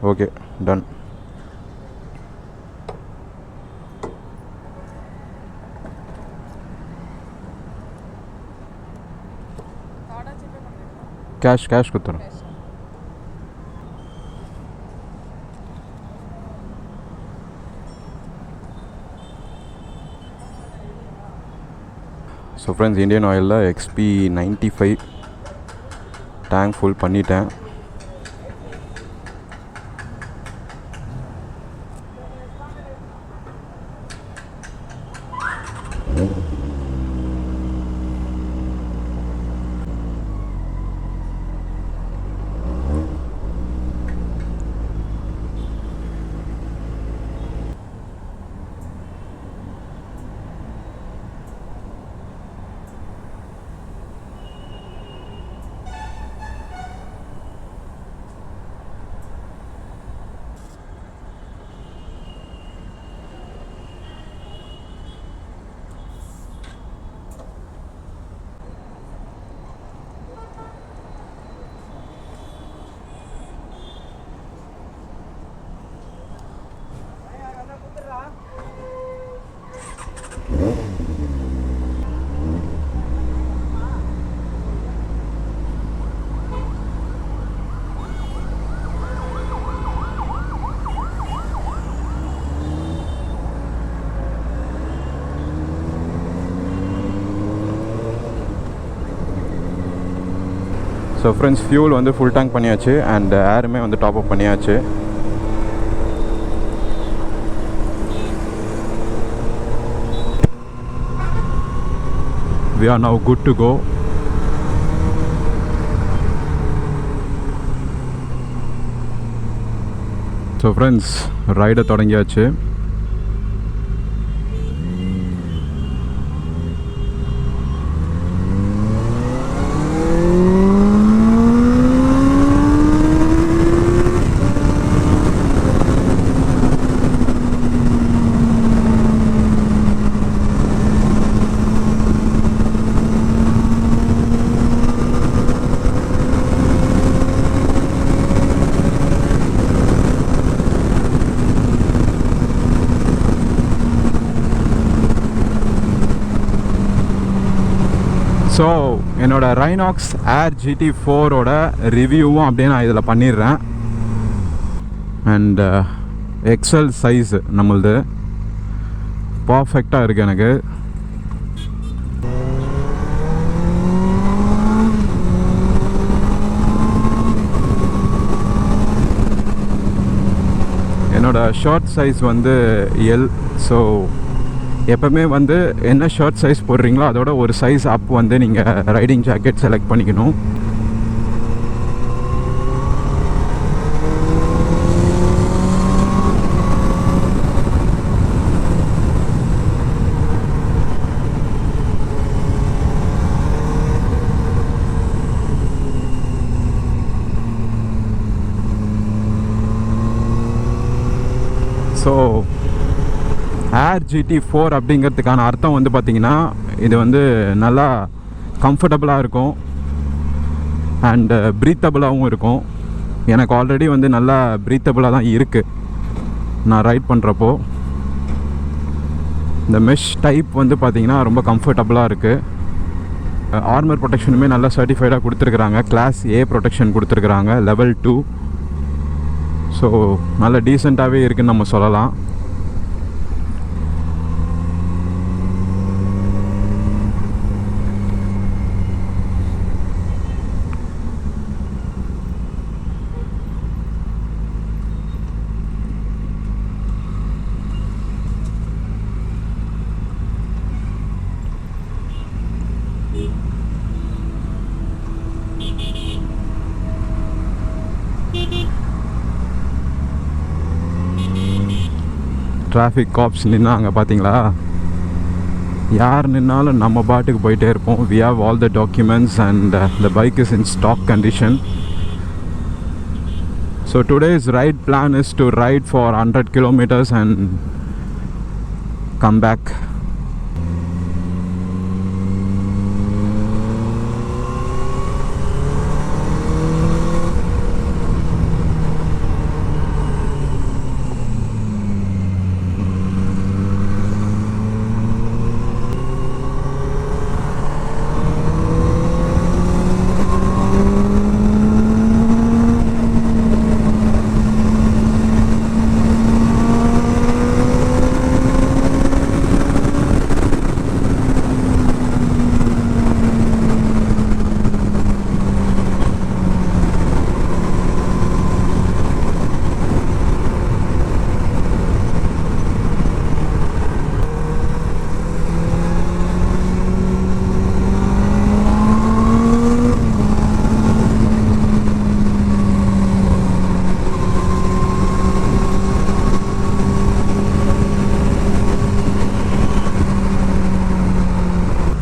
Okay done. Cash கொடுத்துறேன். So friends, Indian ஆயிலில் XP 95 tank full பண்ணிட்டேன். ஸோ ஃப்ரெண்ட்ஸ், ஃபியூல் வந்து ஃபுல் டேங்க் பண்ணியாச்சு அண்ட் ஏருமே வந்து டாப் அப் பண்ணியாச்சு. We are now good to go. So friends, ரைடை தொடங்கியாச்சு. ஸோ என்னோடய ரைனாக்ஸ் ஏர் GT4ஓட ரிவ்யூவும் அப்படியே நான் இதில் பண்ணிடுறேன். அண்ட் எக்ஸல் சைஸு நம்மளது பர்ஃபெக்டாக இருக்குது எனக்கு. என்னோடய ஷர்ட் சைஸ் வந்து L. ஸோ எப்போவுமே வந்து என்ன ஷர்ட் சைஸ் போடுறீங்களோ அதோட ஒரு சைஸ் அப் வந்து நீங்கள் ரைடிங் ஜாக்கெட் செலக்ட் பண்ணிக்கணும். ஸோ ஏர் GT4 அப்படிங்கிறதுக்கான அர்த்தம் வந்து பார்த்திங்கன்னா, இது வந்து நல்லா கம்ஃபர்டபுளாக இருக்கும் அண்டு ப்ரீத்தபுளாகவும் இருக்கும். எனக்கு ஆல்ரெடி வந்து நல்லா ப்ரீத்தபுளாக தான் இருக்குது நான் ரைட் பண்ணுறப்போ. இந்த மெஷ் டைப் வந்து பார்த்திங்கன்னா ரொம்ப கம்ஃபர்டபுளாக இருக்குது. ஆர்மர் ப்ரொடெக்ஷனுமே நல்லா சர்டிஃபைடாக கொடுத்துருக்குறாங்க. கிளாஸ் A ப்ரொடெக்ஷன் கொடுத்துருக்குறாங்க, லெவல் 2. ஸோ நல்ல டீசெண்டாகவே இருக்குதுன்னு நம்ம சொல்லலாம். டிராஃபிக் காப்ஸ் நின்னாங்க பார்த்தீங்களா? யார் நின்னாலும் நம்ம பாட்டுக்கு போயிட்டே இருப்போம். we have all the documents and the bike is in stock condition. So today's ride plan is to ride for 100 kilometers and come back.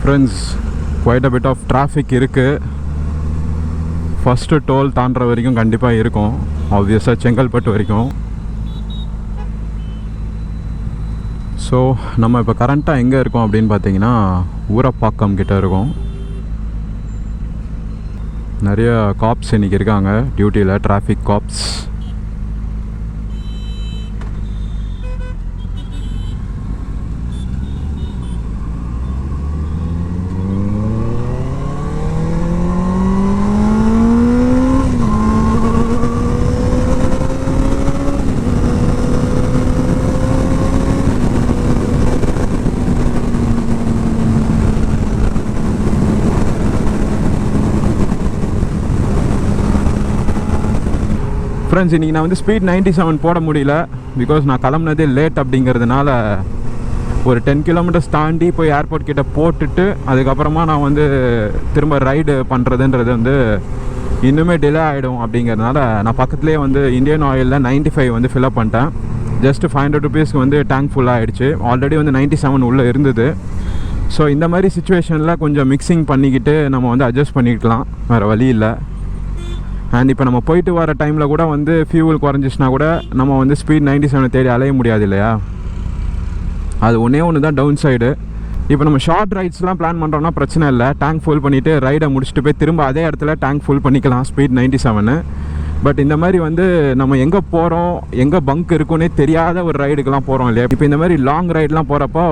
Friends, quite a bit of traffic இருக்குது. First toll தாண்டுற வரைக்கும் கண்டிப்பாக இருக்கும், ஆப்வியஸாக செங்கல்பட்டு வரைக்கும். So நம்ம இப்போ கரண்ட்டாக எங்கே இருக்கோம் அப்படின்னு பார்த்தீங்கன்னா ஊரப்பாக்கம் கிட்டே இருக்கோம். நிறைய காப்ஸ் இன்றைக்கி இருக்காங்க டியூட்டியில், டிராஃபிக் காப்ஸ். ஃப்ரெண்ட்ஸ், இன்றைக்கி நான் வந்து ஸ்பீட் 97 போட முடியல. பிகாஸ் நான் கிளம்புனதே லேட் அப்படிங்கிறதுனால ஒரு 10 கிலோமீட்டர்ஸ் தாண்டி போய் ஏர்போர்ட் கிட்டே போட்டுட்டு அதுக்கப்புறமா நான் வந்து திரும்ப ரைடு பண்ணுறதுன்றது வந்து இன்னுமே டிலே ஆகிடும். அப்படிங்கிறதுனால நான் பக்கத்துலேயே வந்து இந்தியன் ஆயிலில் 95 வந்து ஃபில்அப் பண்ணிட்டேன். ஜஸ்ட் 500 ருபீஸ்க்கு வந்து டேங்க் ஃபுல்லாக ஆகிடுச்சு. ஆல்ரெடி வந்து 97 உள்ளே இருந்தது. ஸோ இந்த மாதிரி சுச்சுவேஷனில் கொஞ்சம் மிக்சிங் பண்ணிக்கிட்டு நம்ம வந்து அட்ஜஸ்ட் பண்ணிக்கலாம், வேறு வழி இல்லை. அண்ட் இப்போ நம்ம போயிட்டு வர டைமில் கூட வந்து ஃபியூவல் குறைஞ்சிச்சுனா கூட நம்ம வந்து ஸ்பீட் 97 தேடி அலைய முடியாது இல்லையா. அது ஒன்று தான் டவுன் சைடு. இப்போ நம்ம ஷார்ட் ரைட்ஸ்லாம் பிளான் பண்ணுறோம்னா பிரச்சனை இல்லை, டேங்க் ஃபுல் பண்ணிவிட்டு ரைடை முடிச்சுட்டு போய் திரும்ப அதே இடத்துல டேங்க் ஃபுல் பண்ணிக்கலாம் ஸ்பீட் 97. பட் இந்த மாதிரி வந்து நம்ம எங்கே போகிறோம், எங்கே பங்க் இருக்குன்னே தெரியாத ஒரு ரைடுக்கெலாம் போகிறோம் இல்லையா. இப்போ இந்த மாதிரி லாங் ரைடெலாம் போகிறப்போ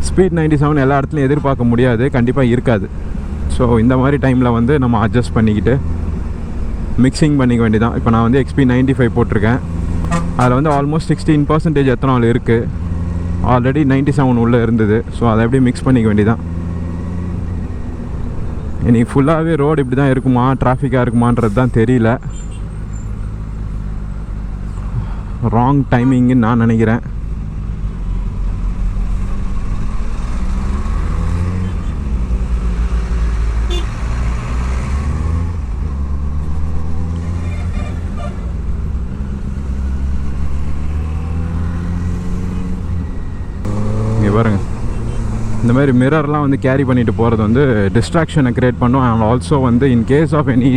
ஸ்பீட் 97 எல்லா இடத்துலையும் எதிர்பார்க்க முடியாது, கண்டிப்பாக இருக்காது. ஸோ இந்த மாதிரி டைமில் வந்து நம்ம அட்ஜஸ்ட் பண்ணிக்கிட்டு மிக்சிங் பண்ணிக்க வேண்டியதான். இப்போ நான் வந்து XP 95 போட்டிருக்கேன். அதில் வந்து ஆல்மோஸ்ட் 16% எத்தனால் இருக்குது. ஆல்ரெடி 97 உள்ளே இருந்தது. ஸோ அதை எப்படி மிக்ஸ் பண்ணிக்க வேண்டியதான். இன்றைக்கி ஃபுல்லாகவே ரோடு இப்படி தான் இருக்குமா, டிராஃபிக்காக இருக்குமான்றது தான் தெரியல. ராங் டைமிங்குன்னு நான் நினைக்கிறேன். பாருங்க, இந்த மாதிரி மிரர்லாம் வந்து கேரி பண்ணிட்டு போகிறது வந்து டிஸ்ட்ராக்ஷனை க்ரியேட் பண்ணும். அண்ட் ஆல்சோ வந்து in case of any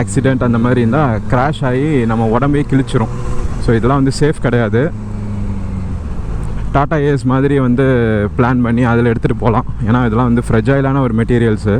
accident அந்த மாதிரி இருந்தால் க்ராஷ் ஆகி நம்ம உடம்பே கிழிச்சிரும். ஸோ இதெல்லாம் வந்து சேஃப் கிடையாது. டாடா ஏஸ் மாதிரி வந்து பிளான் பண்ணி அதில் எடுத்துகிட்டு போகலாம். ஏன்னா இதெல்லாம் வந்து ஃப்ரெஜைலான ஒரு materials.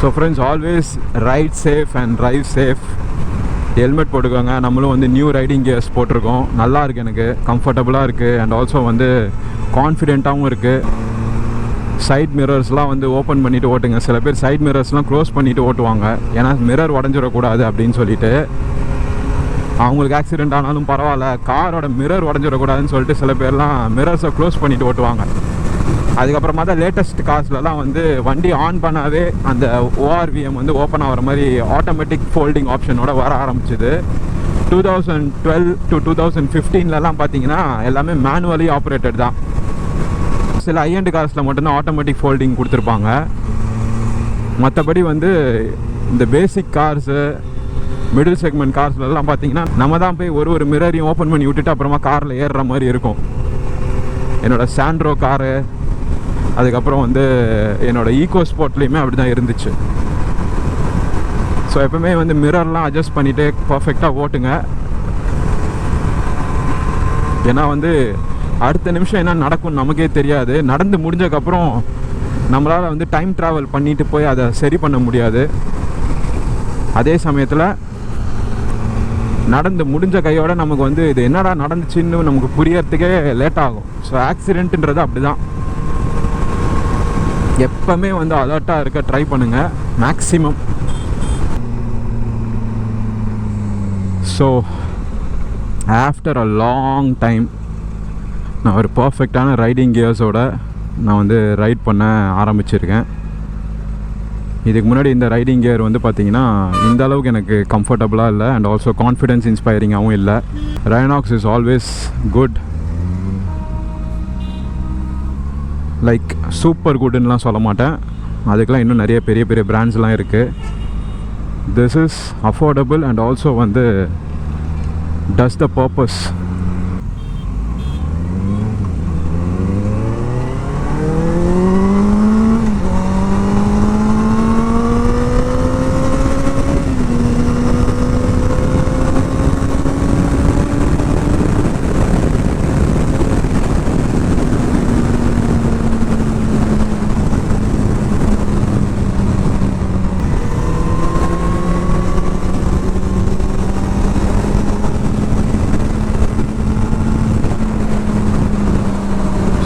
So friends, always right safe and drive safe. Helmet போட்டுக்கோங்க. நம்மளும் வந்து நியூ ரைடிங் கியர்ஸ் போட்டிருக்கோம். நல்லா இருக்குது, எனக்கு கம்ஃபர்டபுளாக இருக்குது. அண்ட் ஆல்சோ வந்து கான்ஃபிடென்ட்டாகவும் இருக்குது. சைட் மிரர்ஸ்லாம் வந்து ஓப்பன் பண்ணிவிட்டு ஓட்டுங்க. சில பேர் சைட் மிரர்ஸ்லாம் க்ளோஸ் பண்ணிவிட்டு ஓட்டுவாங்க. ஏன்னா மிரர் உடஞ்சிடக்கூடாது அப்படின்னு சொல்லிட்டு. அவங்களுக்கு ஆக்சிடெண்ட் ஆனாலும் பரவாயில்ல, காரோட மிரர் உடஞ்சிடக்கூடாதுன்னு சொல்லிட்டு சில பேர்லாம் மிரர்ஸை க்ளோஸ் பண்ணிவிட்டு ஓட்டுவாங்க. அதுக்கப்புறமா தான் லேட்டஸ்ட் கார்ஸ்லலாம் வந்து வண்டி ஆன் பண்ணாவே அந்த ஓஆர்விஎம் வந்து ஓப்பன் ஆகிற மாதிரி ஆட்டோமேட்டிக் ஃபோல்டிங் ஆப்ஷனோட வர ஆரம்பிச்சிது. 2012 to 2015லலாம் பார்த்தீங்கன்னா எல்லாமே மேனுவலி ஆப்ரேட்டட் தான். சில ஹை-எண்ட் கார்ஸில் மட்டும்தான் ஆட்டோமேட்டிக் ஃபோல்டிங் கொடுத்துருப்பாங்க. மற்றபடி வந்து இந்த பேசிக் கார்ஸு, மிடில் செக்மெண்ட் கார்ஸ்லலாம் பார்த்தீங்கன்னா நம்ம தான் போய் ஒரு மிரரையும் ஓப்பன் பண்ணி விட்டுட்டு அப்புறமா காரில் ஏறுற மாதிரி இருக்கும். என்னோடய சாண்ட்ரோ காரு, அதுக்கப்புறம் வந்து என்னோடய ஈகோ ஸ்போர்ட்லேயுமே அப்படி தான் இருந்துச்சு. ஸோ எப்பவுமே வந்து மிரர்லாம் அட்ஜஸ்ட் பண்ணிவிட்டு பர்ஃபெக்டாக ஓட்டுங்க. ஏன்னா வந்து அடுத்த நிமிஷம் என்ன நடக்கும்னு நமக்கே தெரியாது. நடந்து முடிஞ்சதுக்கப்புறம் நம்மளால் வந்து டைம் ட்ராவல் பண்ணிட்டு போய் அதை சரி பண்ண முடியாது. அதே சமயத்தில் நடந்து முடிஞ்ச கையோட நமக்கு வந்து இது என்னடா நடந்துச்சுன்னு நமக்கு புரியறதுக்கே லேட் ஆகும். ஸோ ஆக்சிடென்ட்டுன்றது அப்படி தான். எப்பவுமே வந்து அலர்ட்டாக இருக்க ட்ரை பண்ணுங்கள் maximum. So after a long time நான் ஒரு பர்ஃபெக்டான ரைடிங் கியர்ஸோட நான் வந்து ரைட் பண்ண ஆரம்பிச்சிருக்கேன். இதுக்கு முன்னாடி இந்த ரைடிங் கியர் வந்து பார்த்திங்கன்னா இந்த அளவுக்கு எனக்கு கம்ஃபர்டபுளாக இல்லை அண்ட் ஆல்சோ கான்ஃபிடென்ஸ் இன்ஸ்பைரிங்காகவும் இல்லை. Rynox is always good, like super குட்னுலாம் சொல்ல மாட்டேன். அதுக்கெலாம் இன்னும் நிறைய பெரிய பெரிய பிராண்ட்ஸ்லாம் இருக்குது. This is affordable and also வந்து does the purpose.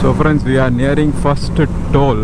So friends, we are nearing first toll.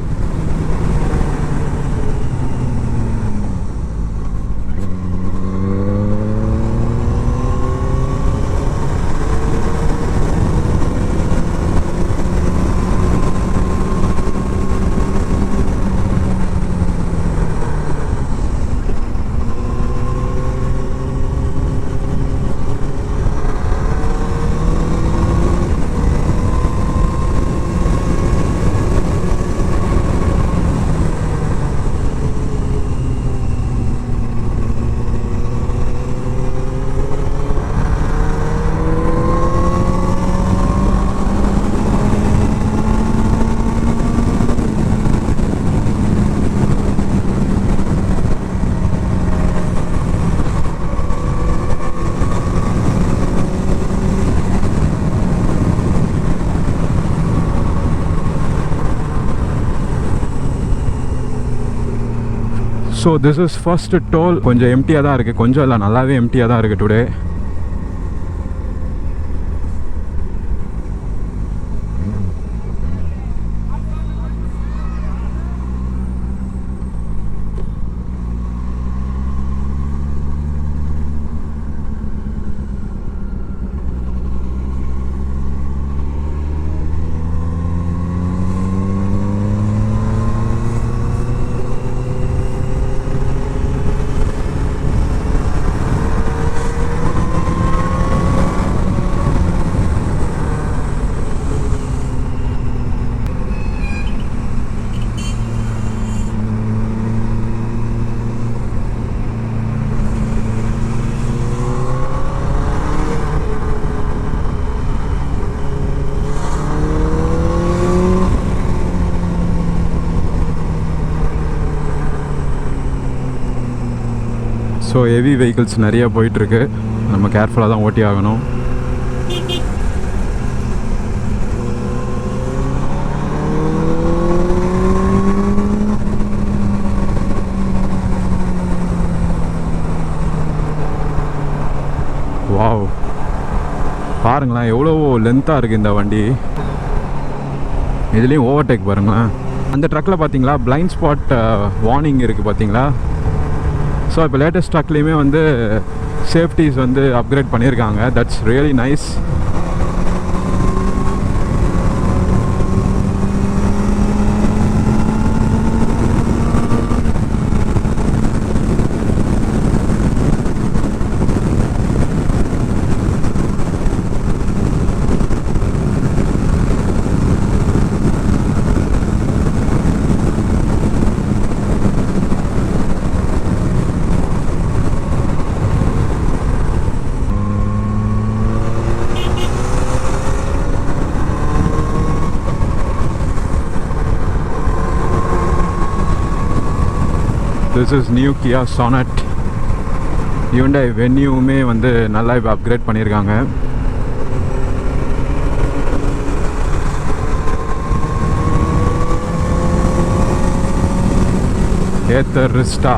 So this is first toll. கொஞ்சம் எம்டியாக தான் இருக்குது, கொஞ்சம் இல்லை நல்லாவே எம்டியாக தான் இருக்குது டுடே. ஸோ ஹெவி வெஹிக்கிள்ஸ் நிறைய போயிட்டுருக்கு, நம்ம கேர்ஃபுல்லாக தான் ஓட்டி ஆகணும். வாவ், பாருங்களேன் எவ்வளோ லென்த்தாக இருக்குது இந்த வண்டி. இதுலேயும் ஓவர்டேக் பாருங்களேன். அந்த ட்ரக்கில் பார்த்தீங்களா பிளைண்ட் ஸ்பாட் வார்னிங் இருக்குது பார்த்தீங்களா. ஸோ இப்போ லேட்டஸ்ட் ட்ரக்லேயுமே வந்து சேஃப்டிஸ் வந்து அப்கிரேட் பண்ணியிருக்காங்க. That's really nice. This is new Kia Sonet. Hyundai வென்யூவுமே வந்து நல்லா இப்போ அப்கிரேட் பண்ணியிருக்காங்க. ஏத்தர் ரிஸ்டா